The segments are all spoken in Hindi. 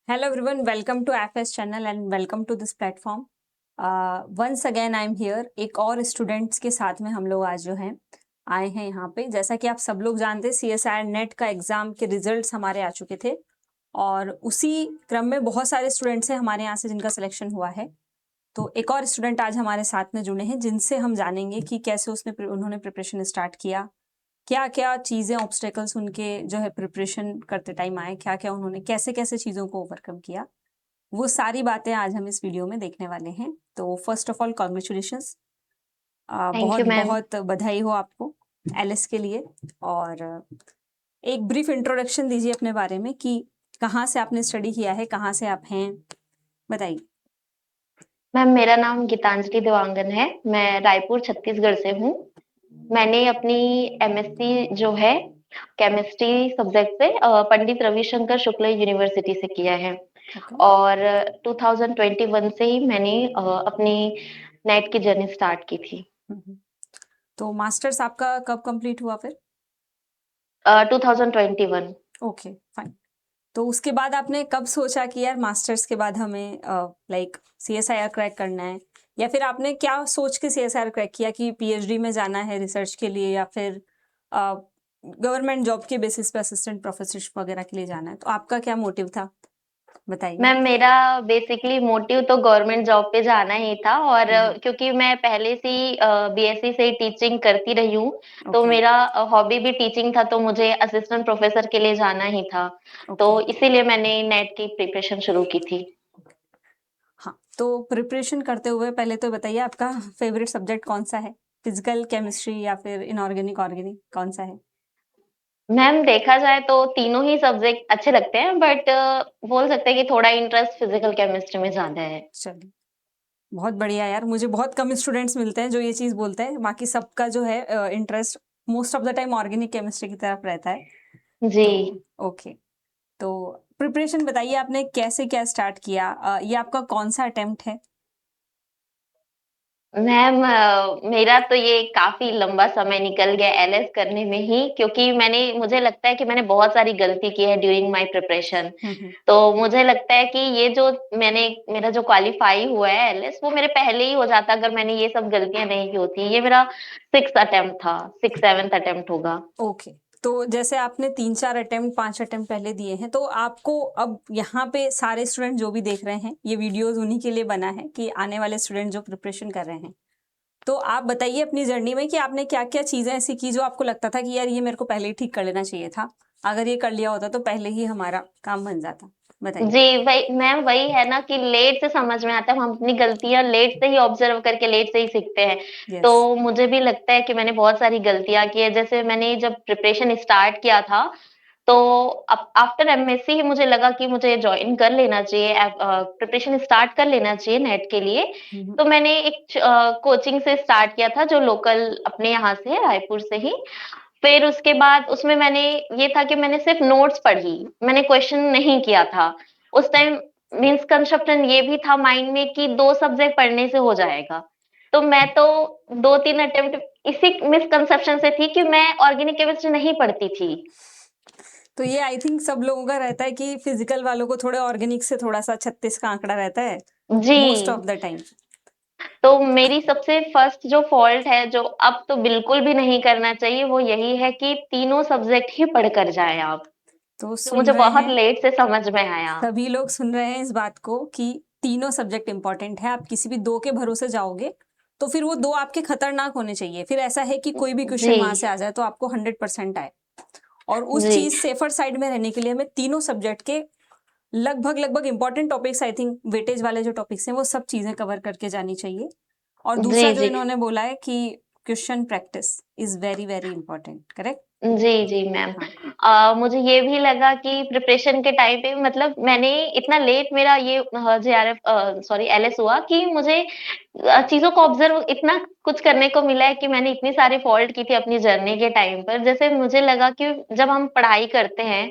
Hello everyone, welcome to FS channel and welcome to this platform. Once again I am here. एक और स्टूडेंट्स के साथ में हम लोग आज जो हैं आए हैं यहाँ पे। जैसा कि आप सब लोग जानते हैं CSIR नेट का एग्जाम के रिजल्ट्स हमारे आ चुके थे और उसी क्रम में बहुत सारे स्टूडेंट्स हैं हमारे यहाँ से जिनका सिलेक्शन हुआ है। तो एक और स्टूडेंट आज हमारे साथ में जुड़े हैं जिनसे हम जानेंगे कि कैसे उन्होंने प्रिपरेशन स्टार्ट किया, क्या क्या चीज़ें ऑब्स्टेकल्स उनके जो है प्रिपरेशन करते टाइम आए, क्या क्या उन्होंने कैसे कैसे चीज़ों को ओवरकम किया, वो सारी बातें आज हम इस वीडियो में देखने वाले हैं। तो first of all congratulations, thank बहुत यू मैम। बहुत बधाई हो आपको एलिस के लिए। और एक ब्रीफ इंट्रोडक्शन दीजिए अपने बारे में कि कहाँ से आपने स्टडी किया है, कहाँ से आप हैं, बताइए। मैम मेरा नाम गीतांजलि देवांगन है। मैं रायपुर छत्तीसगढ़ से हूँ। मैंने अपनी एमएससी जो है केमिस्ट्री सब्जेक्ट से पंडित रविशंकर शुक्ल यूनिवर्सिटी से किया है। ओके। और 2021 से ही मैंने अपनी नेट की जर्नी स्टार्ट की थी। तो मास्टर्स आपका कब कंप्लीट हुआ फिर? 2021। Okay fine. तो उसके बाद आपने कब सोचा कि यार मास्टर्स के बाद हमें लाइक CSIR क्रैक करना है, या फिर आपने क्या सोच के CSIR क्रैक किया कि PhD में जाना है रिसर्च के लिए, या फिर गवर्नमेंट जॉब के बेसिस पे असिस्टेंट प्रोफेसर वगैरह के लिए जाना है? तो आपका क्या मोटिव था, बताइए। मैम मेरा बेसिकली मोटिव तो गवर्नमेंट जॉब पे जाना ही था। और हम्म। क्योंकि मैं पहले से ही बीएससी से टीचिंग करती रही हूँ, तो ओके। मेरा हॉबी भी टीचिंग था, तो मुझे असिस्टेंट प्रोफेसर के लिए जाना ही था। तो ओके। इसीलिए मैंने नेट की प्रिपरेशन शुरू की थी। हाँ, तो प्रिपरेशन करते हुए पहले तो बताइए आपका फेवरेट सब्जेक्ट कौन सा है? फिजिकल, केमिस्ट्री या फिर इनऑर्गेनिक, ऑर्गेनिक, कौन सा है? मैम देखा जाए तो तीनों ही सब्जेक्ट अच्छे लगते हैं, बट बोल सकते हैं कि थोड़ा इंटरेस्ट फिजिकल केमिस्ट्री में ज्यादा है। चलिए, बहुत बढ़िया यार। मुझे बहुत कम स्टूडेंट्स मिलते हैं जो ये चीज़ बोलते हैं। बाकी सबका जो है interest most of the time organic chemistry की तरफ रहता है। जी। तो ओके, तो प्रिपरेशन बताइए आपने कैसे क्या स्टार्ट किया? ये आपका कौन सा अटेम्प्ट है? मैम मेरा तो ये काफ़ी लंबा समय निकल गया एलएस करने में ही, क्योंकि मुझे लगता है कि मैंने बहुत सारी गलती की है ड्यूरिंग माय प्रिपरेशन। हम्म। तो मुझे लगता है कि ये जो मेरा जो क्वालीफाई हुआ है एलएस, वो मेरे पहले ही हो जाता अगर मैंने ये सब गलतियाँ नहीं की होती। ये मेरा 6th अटेम्प्ट था, 6th-7th अटेम्प्ट होगा। ओके, तो जैसे आपने 3-4 अटेम्प्ट, 5 अटेम्प्ट पहले दिए हैं, तो आपको अब यहाँ पे सारे स्टूडेंट जो भी देख रहे हैं, ये वीडियोस उन्हीं के लिए बना है कि आने वाले स्टूडेंट जो प्रिपरेशन कर रहे हैं। तो आप बताइए अपनी जर्नी में कि आपने क्या-क्या चीज़ें ऐसी की जो आपको लगता था कि यार ये मेरे को पहले ही ठीक कर लेना चाहिए था। अगर ये कर लिया होता तो पहले ही हमारा काम बन जाता। बताइए। जी, वही मैम वही है ना कि लेट से समझ में आता है, हम अपनी गलतियाँ लेट से ही ऑब्ज़र्व करके लेट से ही सीखते हैं। यस। तो मुझे भी लगता है कि मैंने बहुत सारी गलतियाँ की है। जैसे मैंने जब प्रिपरेशन स्टार्ट किया था, तो आफ्टर एमएससी ही मुझे लगा कि मुझे जॉइन कर लेना चाहिए, प्रिपरेशन स्टार्ट कर लेना चाहिए नेट के लिए। हुँ, हुँ। तो मैंने एक कोचिंग से स्टार्ट किया था जो लोकल अपने यहाँ से है, रायपुर से ही। फिर उसके बाद उसमें मैंने ये था कि मैंने सिर्फ़ नोट्स पढ़ी, मैंने क्वेश्चन नहीं किया था। उस टाइम मिसकंसेप्शन ये भी था माइंड में कि 2 सब्जेक्ट पढ़ने से हो जाएगा। तो मैं तो 2-3 अटेम्प्ट इसी मिसकंसेप्शन से थी कि मैं ऑर्गेनिक केमिस्ट्री नहीं पढ़ती थी। तो ये आई थिंक सब लोगों का रहता है कि फिज़िकल वालों को थोड़े ऑर्गेनिक से थोड़ा-सा 36 का आंकड़ा रहता है, जी। Most of the time. तो मेरी सबसे फर्स्ट जो फ़ॉल्ट है, जो अब तो बिल्कुल भी नहीं करना चाहिए, वो यही है कि तीनों सब्जेक्ट ही पढ़ कर जाएँ आप। तो तो सुन मुझे रहे बहुत हैं, लेट से समझ में आया। सभी लोग सुन रहे हैं इस बात को कि तीनों सब्जेक्ट इंपॉर्टेंट है। आप किसी भी 2 के भरोसे जाओगे, तो फिर वो 2 आपके खतरनाक होने चाहिए। फिर ऐसा है कि कोई भी क्वेश्चन वहाँ से जी, आ जाए तो आपको 100% आए। और उस जी। चीज़ सेफर साइड में रहने के लिए हमें तीनों सब्जेक्ट के लगभग important topics, I think weightage वाले जो टॉपिक्स हैं वो सब चीज़ें कवर करके जानी चाहिए। और दूसरा जी, जो जी। इन्होंने बोला है कि question practice is very, very important, correct? जी, जी, मैम। हाँ। मुझे ये भी लगा कि प्रिपरेशन के टाइम पे मतलब मैंने इतना लेट मेरा ये जेआरएफ सॉरी एलएस हुआ कि मुझे चीज़ों को ऑब्ज़र्व इतना कुछ करने को मिला है कि मैंने इतनी सारी फ़ॉल्ट की थी अपनी जर्नी के टाइम पर। जैसे मुझे लगा कि जब हम पढ़ाई करते हैं,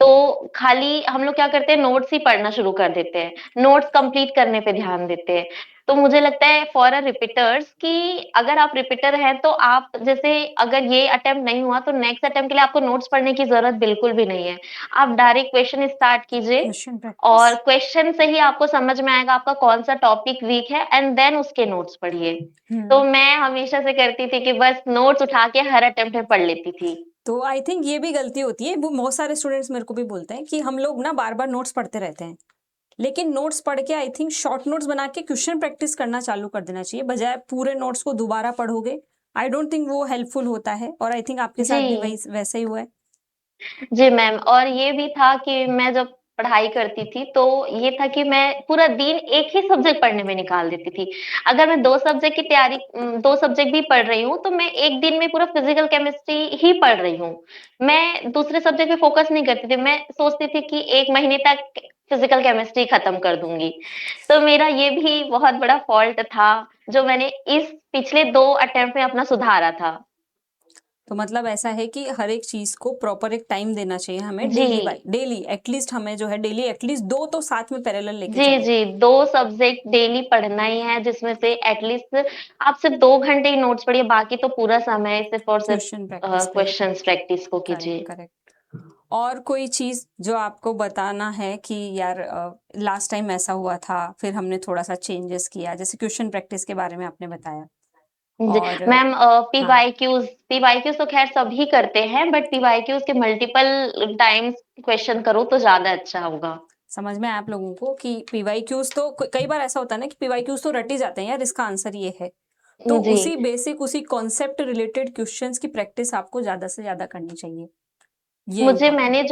तो खाली हम लोग क्या करते हैं, नोट्स ही पढ़ना शुरू कर देते हैं। नोट्स कंप्लीट करने पे ध्यान देते हैं। तो मुझे लगता है फॉर रिपीटर्स कि अगर आप रिपीटर हैं तो आप जैसे अगर ये अटेम्प्ट नहीं हुआ तो नेक्स्ट अटेम्प्ट के लिए आपको नोट्स पढ़ने की ज़रूरत बिल्कुल भी नहीं है। आप डायरेक्ट क्वेश्चन स्टार्ट कीजिए क्वेश्चन प्रैक्टिस। और क्वेश्चन से ही आपको समझ में आएगा आपका कौन-सा टॉपिक वीक है एंड देन उसके नोट्स पढ़िए। तो हुँ। मैं हमेशा से करती थी कि बस नोट्स उठा के हर अटेम्प्ट में पढ़ लेती थी। तो आई थिंक ये भी गलती होती है, वो बहुत सारे स्टूडेंट्स मेरे को भी बोलते हैं कि हम लोग ना बार-बार नोट्स पढ़ते रहते हैं। लेकिन नोट्स पढ़ के आई थिंक शॉर्ट नोट्स बना के क्वेश्चन प्रैक्टिस करना चालू कर देना चाहिए, बजाय पूरे नोट्स को दोबारा पढ़ोगे। आई डोंट थिंक वो हेल्पफुल होता है और आई थिंक आपके जी। साथ भी वही वैसा ही हुआ है। जी, मैम और ये भी था कि मैं जब पढ़ाई करती थी, तो ये था कि मैं पूरा दिन एक ही सब्जेक्ट पढ़ने में निकाल देती थी। अगर मैं 2 सब्जेक्ट की 2 सब्जेक्ट भी पढ़ रही हूँ, तो मैं एक दिन में पूरा फिज़िकल केमिस्ट्री ही पढ़ रही हूँ। मैं दूसरे सब्जेक्ट पे फ़ोकस नहीं करती थी, मैं सोचती थी कि 1 महीने तक फिज़िकल केमिस्ट्री खत्म कर दूँगी। तो मेरा ये भी बहुत बड़ा फ़ॉल्ट था, जो मैंने इस पिछले 2 अटेम्प्ट में अपना सुधारा था। तो मतलब ऐसा है कि हर एक चीज़ को प्रॉपर एक टाइम देना चाहिए हमें, जी। डेली एटलीस्ट हमें जो है डेली एटलीस्ट 2 तो साथ में पैरेलल लेके जी, चलो। जी, 2 सब्जेक्ट डेली पढ़ना ही है जिसमें से एटलीस्ट आप सिर्फ़ 2 घंटे ही नोट्स पढ़िए, बाकी तो पूरा समय सिर्फ़ और सिर्फ़ क्वेश्चन प्रैक्टिस पे। क्वेश्चन्स प्रैक्टिस को करेक्ट, कीजिए। करेक्ट। और कोई चीज़ जो आपको बताना है कि यार लास्ट टाइम ऐसा हुआ था, फिर हमने थोड़ा-सा चेंजेस किया, जैसे क्वेश्चन प्रैक्टिस के बारे में आपने बताया जी, और मैम हाँ, पीवाईक्यूज़ तो ख़ैर सभी करते हैं बट पीवाईक्यूज़ के मल्टीपल टाइम्स क्वेश्चन करो तो ज़्यादा अच्छा होगा। समझ में आया आप लोगों को कि पीवाईक्यूज़ तो कई बार ऐसा होता है ना कि पीवाईक्यूज़ तो रट ही जाते हैं यार, इसका आंसर ये है। तो जी। उसी बेसिक, उसी कॉन्सेप्ट रिलेटेड क्वेश्चंस की प्रैक्टिस आपको ज़्यादा से ज़्यादा करनी चाहिए। ये मुझे इम्पोर्टेंट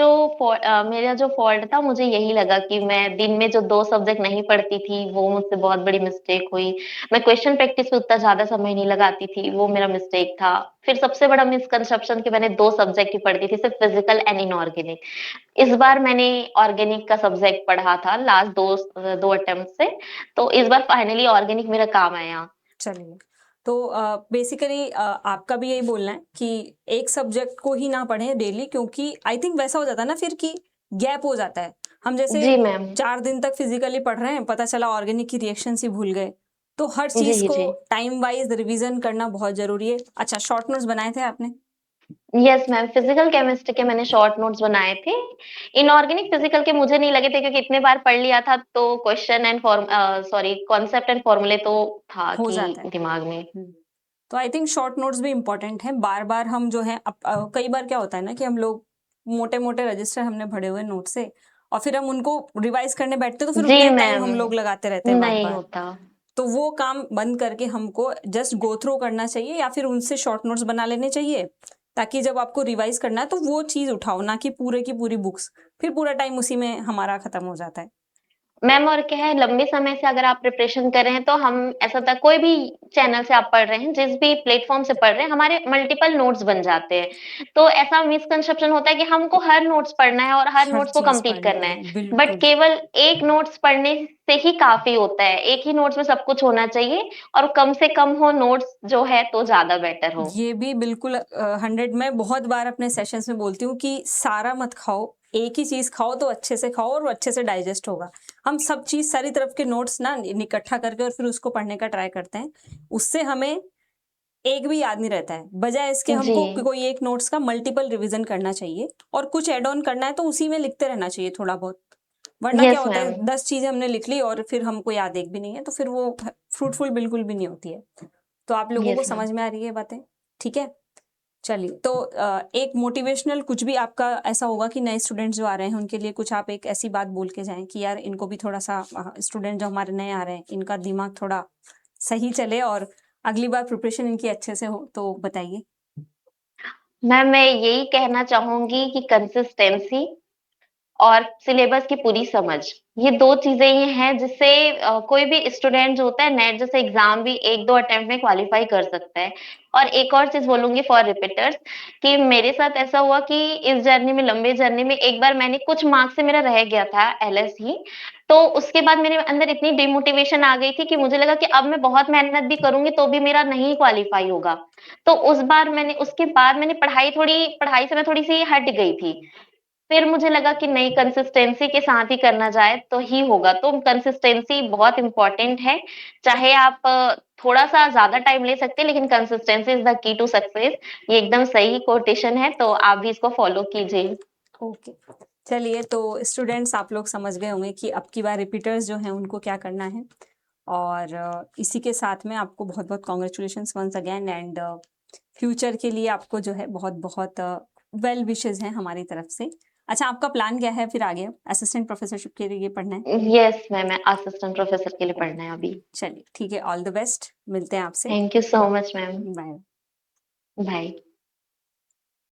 है। मेरा जो फ़ॉल्ट था मुझे यही लगा कि मैं दिन में जो 2 सब्जेक्ट नहीं पढ़ती थी, वो मुझसे बहुत बड़ी मिस्टेक हुई। मैं क्वेश्चन प्रैक्टिस पे उतना ज़्यादा समय नहीं लगाती थी, वो मेरा मिस्टेक था। फिर सबसे बड़ा मिसकंसेप्शन कि मैंने 2 सब्जेक्ट ही पढ़ती थी, सिर्फ़ फिज़िकल एंड इनऑर्गेनिक। इस बार मैंने ऑर्गेनिक का सब्जेक्ट पढ़ा था लास्ट 2 अटेम्प्ट से, तो इस बार फाइनली ऑर्गेनिक मेरा काम आया। चलिए, तो बेसिकली आपका भी यही बोलना है कि एक सब्जेक्ट को ही ना पढ़ें डेली, क्योंकि आई थिंक वैसा हो जाता है ना फिर कि गैप हो जाता है। हम जैसे जी, मैम। 4 दिन तक फिज़िकली पढ़ रहे हैं, पता चला ऑर्गेनिक की रिएक्शंस ही भूल गए। तो हर चीज़ जी, को जी। टाइम वाइज़ रिवीज़न करना बहुत ज़रूरी है। अच्छा, शॉर्ट नोट्स बनाए थे आपने? यस मैम, फिज़िकल केमिस्ट्री के मैंने शॉर्ट नोट्स बनाए थे। इनऑर्गेनिक फिज़िकल के मुझे नहीं लगे थे क्योंकि इतने बार पढ़ लिया था तो सॉरी कॉन्सेप्ट एंड फॉर्मूले तो था हो कि जाता है। दिमाग में। हुँ। तो आई थिंक शॉर्ट नोट्स भी इम्पोर्टेंट हैं। बार-बार हम जो है कई बार क्या होता है ना कि हम लोग मोटे-मोटे रजिस्टर हमने भरे हुए नोट से और फिर हम उनको रिवाइज़ करने बैठते हैं तो फिर जी उतने टाइम मैम, हम लोग लगाते रहते हैं नहीं बार-बार। होता। तो वो काम बंद करके हमको जस्ट गो थ्रू करना चाहिए या फिर उनसे शॉर्ट नोट्स बना लेने चाहिए, ताकि जब आपको रिवाइज़ करना है तो वो चीज़ उठाओ, ना कि पूरे की पूरी बुक्स। फिर पूरा टाइम उसी में हमारा खत्म हो जाता है। मैम और क्या है लंबे समय से अगर आप प्रिपरेशन कर रहे हैं तो हम ऐसा होता है कोई भी चैनल से आप पढ़ रहे हैं, जिस भी प्लेटफ़ॉर्म से पढ़ रहे हैं, हमारे मल्टीपल नोट्स बन जाते हैं। तो ऐसा मिसकंसेप्शन होता है कि हमको हर नोट्स पढ़ना है और हर हर नोट्स को चीज़ कंप्लीट पढ़नी करना है। है, बट बिल्कुल। केवल एक नोट्स पढ़ने से ही काफ़ी होता है। एक ही नोट्स में सब कुछ होना चाहिए और कम से कम हो नोट्स जो है तो ज़्यादा बेटर हो। ये भी बिल्कुल 100 मैं बहुत बार अपने सेशंस में बोलती हूँ कि सारा मत खाओ, एक ही चीज़ खाओ तो अच्छे से खाओ और वो अच्छे से डाइजेस्ट होगा। हम सब चीज़ सारी तरफ के नोट्स ना इकट्ठा करके और फिर उसको पढ़ने का ट्राई करते हैं। उससे हमें एक भी याद नहीं रहता है। बजाय इसके जी। हमको कोई एक नोट्स का मल्टीपल रिवीजन करना चाहिए और कुछ ऐड ऑन करना है तो उसी में लिखते रहना चाहिए थोड़ा बहुत। वरना क्या यस होता मैम। है 10 चीज़ें हमने लिख ली और फिर हमको याद एक भी नहीं है, तो फिर वो फ्रूटफुल बिल्कुल भी नहीं होती है। तो आप लोगों को यस मैम। समझ में आ रही है ये बातें? ठीक है? चलिए, तो एक मोटिवेशनल कुछ भी आपका ऐसा होगा कि नए स्टूडेंट्स जो आ रहे हैं उनके लिए कुछ आप एक ऐसी बात बोल के जाएँ कि यार इनको भी थोड़ा-सा स्टूडेंट जो हमारे नए आ रहे हैं, इनका दिमाग थोड़ा सही चले और अगली बार प्रिपरेशन इनकी अच्छे से हो, तो बताइए? मैम मैं यही कहना चाहूँगी कि कंसिस्टेंसी और सिलेबस की पूरी समझ, ये 2 चीज़ें ही हैं जिससे कोई भी स्टूडेंट जो होता है नेट जैसे एग्ज़ाम भी 1-2 अटेम्प्ट में क्वालीफाई कर सकता है। और एक और चीज़ बोलूँगी फॉर रिपीटर्स कि मेरे साथ ऐसा हुआ कि इस जर्नी में लंबे जर्नी में एक बार मैंने कुछ मार्क्स से मेरा रह गया था एलएस ही, तो उसके बाद मेरे अंदर इतनी डिमोटिवेशन आ गई थी कि मुझे लगा कि अब मैं बहुत मेहनत भी करूँगी तो भी मेरा नहीं क्वालीफाई होगा। तो उस बार मैंने उसके बाद मैंने पढ़ाई से मैं थोड़ी-सी हट गई थी। फिर मुझे लगा कि नहीं, कंसिस्टेंसी के साथ ही करना जाए तो ही होगा। तो कंसिस्टेंसी बहुत इम्पोर्टेंट है। चाहे आप थोड़ा-सा ज़्यादा टाइम ले सकते हैं, लेकिन consistency is the key to success. ये एकदम सही कोटेशन है, तो आप भी इसको फॉलो कीजिए। ओके, चलिए तो स्टूडेंट्स आप लोग समझ गए होंगे कि अब की बार रिपीटर्स जो हैं उनको क्या करना है। और इसी के साथ में आपको बहुत-बहुत congratulations once again and future के लिए आपको जो है बहुत-बहुत वेल विशेस हैं हमारी तरफ से। अच्छा, आपका प्लान क्या है फिर आगे? असिस्टेंट प्रोफेसरशिप के लिए पढ़ना है? यस मैम, असिस्टेंट प्रोफेसर के लिए पढ़ना है अभी। चलिए ठीक है, ऑल द बेस्ट, मिलते हैं आपसे। Thank you so much ma'am. Bye. Bye.